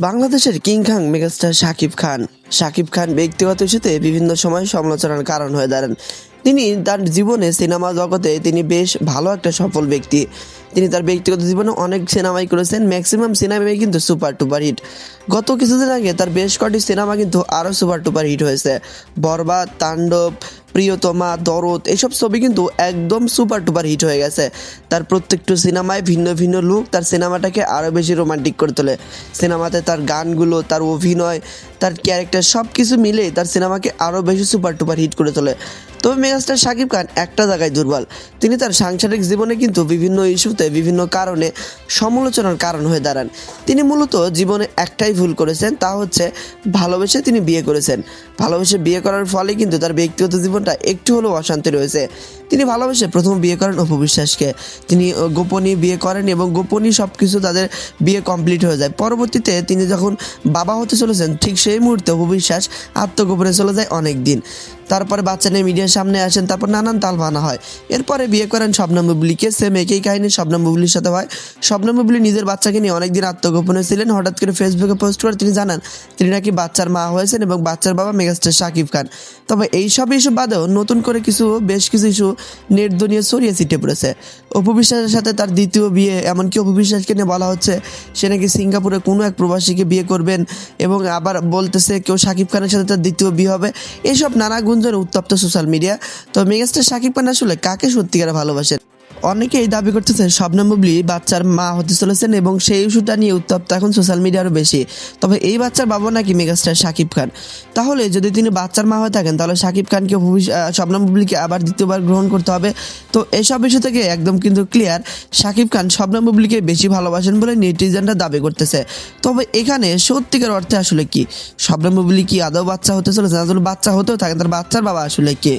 বাংলাদেশের কিং খান মেগাস্টার শাকিব খান ব্যক্তিগত ইস্যুতে বিভিন্ন সময় সমালোচনার কারণ হয়ে দাঁড়ান। তিনি তার জীবনে সিনেমা জগতে তিনি বেশ ভালো একটা সফল ব্যক্তি। তিনি তার ব্যক্তিগত জীবনে অনেক সিনেমাই করেছেন, ম্যাক্সিমাম সিনেমাই কিন্তু সুপার টুপার হিট। গত কিছুদিন আগে তার বেশ কটি সিনেমা কিন্তু আরও সুপার টুপার হিট হয়েছে। বরবাদ, তাণ্ডব, প্রিয়তমা, দরদ এসব ছবি কিন্তু একদম সুপার টুপার হিট হয়ে গেছে। তার প্রত্যেকটা সিনেমায় ভিন্ন ভিন্ন লুক তার সিনেমাটাকে আরও বেশি রোমান্টিক করে তোলে। সিনেমাতে তার গানগুলো, তার অভিনয়, তার ক্যারেক্টার সব কিছু মিলে তার সিনেমাকে আরও বেশি সুপার টুপার হিট করে তোলে। তবে মেগাস্টার শাকিব খান একটা জায়গায় দুর্বল। তিনি তার সাংসারিক জীবনে কিন্তু বিভিন্ন ইস্যুতে বিভিন্ন কারণে সমালোচনার কারণ হয়ে দাঁড়ান। তিনি মূলত জীবনে একটাই ভুল করেছেন, তা হচ্ছে ভালোবেসে তিনি বিয়ে করেছেন। ভালোবেসে বিয়ে করার ফলে কিন্তু তার ব্যক্তিগত জীবনটা একটু হলেও অশান্তি রয়েছে। তিনি ভালোবেসে প্রথম বিয়ে করেন অপু বিশ্বাসকে। তিনি গোপনে বিয়ে করেন এবং গোপনই সব কিছু তাদের বিয়ে কমপ্লিট হয়ে যায়। পরবর্তীতে তিনি যখন বাবা হতে চলেছেন ঠিক সেই মুহূর্তে অপু বিশ্বাস আত্মগোপনে চলে যায় অনেক দিন। তারপরে বাচ্চা নিয়ে মিডিয়ার সামনে আসেন, তারপর নানান তালবাহানা হয়। এরপরে বিয়ে করেন শবনম বুবলীকে। সেম একই কাহিনী শবনম বুবলীর সাথে হয়। শবনম বুবলী নিজের বাচ্চাকে নিয়ে অনেকদিন আত্মগোপনে ছিলেন। হঠাৎ করে ফেসবুকে পোস্ট করে তিনি জানান তিনি নাকি বাচ্চার মা হয়েছেন এবং বাচ্চার বাবা মেগাস্টার শাকিব খান। তবে এইসব ইস্যু বাদেও নতুন করে বেশ কিছু ইস্যু নেট দুনিয়া ছড়িয়ে ছিটে পড়েছে। অপু বিশ্বাসের সাথে তার দ্বিতীয় বিয়ে, এমনকি অপু বিশ্বাসকে নিয়ে বলা হচ্ছে সে নাকি সিঙ্গাপুরে কোনো এক প্রবাসীকে বিয়ে করবেন এবং আবার বলতেছে কেউ শাকিব খানের সাথে তার দ্বিতীয় বিয়ে হবে। এসব নানা গুঞ্জনে উত্তপ্ত সোশ্যাল মিডিয়া। তো মেগাস্টার শাকিব খান আসলে কাকে সত্যিকারে ভালোবাসেন? অনেকেই দাবি করতেছেন শবনম বুবলী বাচ্চার মা হতে চলেছেন এবং সেই ইস্যুটা নিয়ে উত্তপ্ত এখন সোশ্যাল মিডিয়া আরও বেশি। তবে এই বাচ্চার বাবা নাকি মেগাস্টার শাকিব খান। তাহলে যদি তিনি বাচ্চার মা হয়ে থাকেন তাহলে শাকিব খানকে শবনম বুবলীকে আবার দ্বিতীয়বার গ্রহণ করতে হবে। তো এসব ইস্যু থেকে একদম কিন্তু ক্লিয়ার শাকিব খান শবনম বুবলীকে বেশি ভালোবাসেন বলে নেটিজেনরা দাবি করতেছে। তবে এখানে সত্যিকার অর্থে আসলে কি শবনম বুবলী কি আদৌ বাচ্চা হতে চলেছে? আসলে বাচ্চা হতেও থাকেন, তার বাচ্চার বাবা আসলে কে?